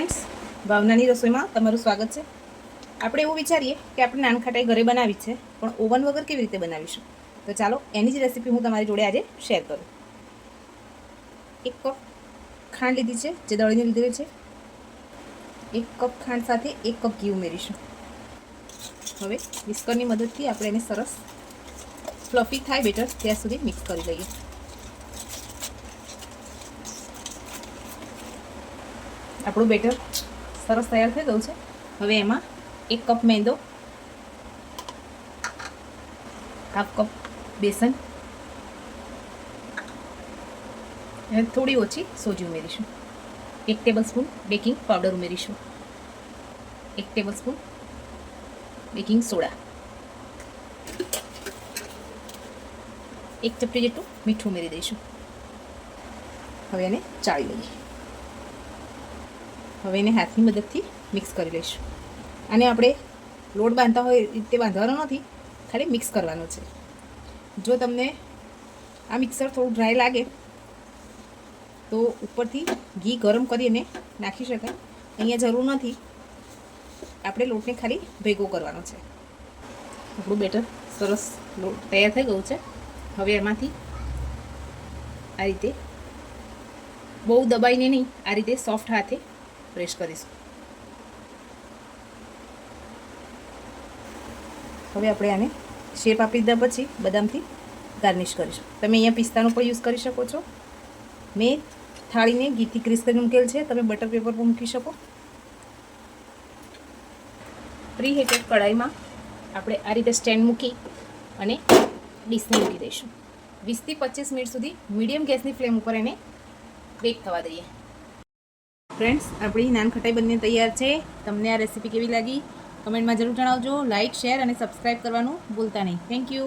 Friends, ભાવનાની રસોઈમાં તમારું સ્વાગત છે. આપણે એવું વિચારીએ કે આપણે નાનખટાઈ ઘરે બનાવી છે, પણ ઓવન વગર કેવી રીતે બનાવીશું? તો ચાલો એની જ રેસીપી હું તમારી જોડે આજે શેર કરું. 1 કપ ખાંડ લીધી છે, જે દળીને લીધેલી છે. 1 કપ ખાંડ સાથે 1 કપ ઘી ઉમેરીશું. હવે વિસ્કરની મદદથી આપણે એને સરસ ફ્લફી થાય બેટર ત્યાં સુધી મિક્સ કરી લઈએ. આપણું બેટર સરસ તૈયાર થઈ ગયું છે. હવે એમાં 1 કપ મેંદો, 1/2 કપ બેસન અને થોડી ઓછી સોજી ઉમેરીશું. 1 ટેબલસ્પૂન બેકિંગ પાવડર ઉમેરીશું. 1 ટેબલસ્પૂન બેકિંગ સોડા, 1 ચપટી જેટલું મીઠું ઉમેરી દઈશું. હવે એને ચાળી લઈએ. હવે એને હાથની મદદથી મિક્સ કરી લઈશું. આને આપણે લોટ બાંધતા હોય એ રીતે બાંધવાનો નથી, ખાલી મિક્સ કરવાનો છે. જો તમને આ મિક્સર થોડું ડ્રાય લાગે તો ઉપરથી ઘી ગરમ કરીને નાખી શકાય. અહીંયા જરૂર નથી, આપણે લોટને ખાલી ભેગો કરવાનો છે. આપણું બેટર સરસ લોટ તૈયાર થઈ ગયું છે. હવે એમાંથી આ રીતે બહુ દબાઈને નહીં, આ રીતે સોફ્ટ હાથે પ્રેસ કરીશું. હવે આપણે આને શેપ આપી દીધા પછી બદામથી ગાર્નિશ કરીશું. તમે અહીંયા પિસ્તાનો પણ યુઝ કરી શકો છો. મેં થાળીને ઘીથી ગ્રીસ કરીને મૂકેલ છે, તમે બટર પેપર પણ મૂકી શકો. પ્રી હીટેડ કઢાઈમાં આપણે આ રીતે સ્ટેન્ડ મૂકી અને ડીશને મૂકી દઈશું. 20 થી 25 મિનિટ સુધી મીડિયમ ગેસની ફ્લેમ ઉપર એને બેક થવા દઈએ. ફ્રેન્ડ્સ, આપણી નાનખટાઈ બંને તૈયાર છે. તમને આ રેસીપી કેવી લાગી કમેન્ટમાં જરૂર જણાવજો. લાઇક, શેર અને સબસ્ક્રાઈબ કરવાનું ભૂલતા નહીં. Thank you.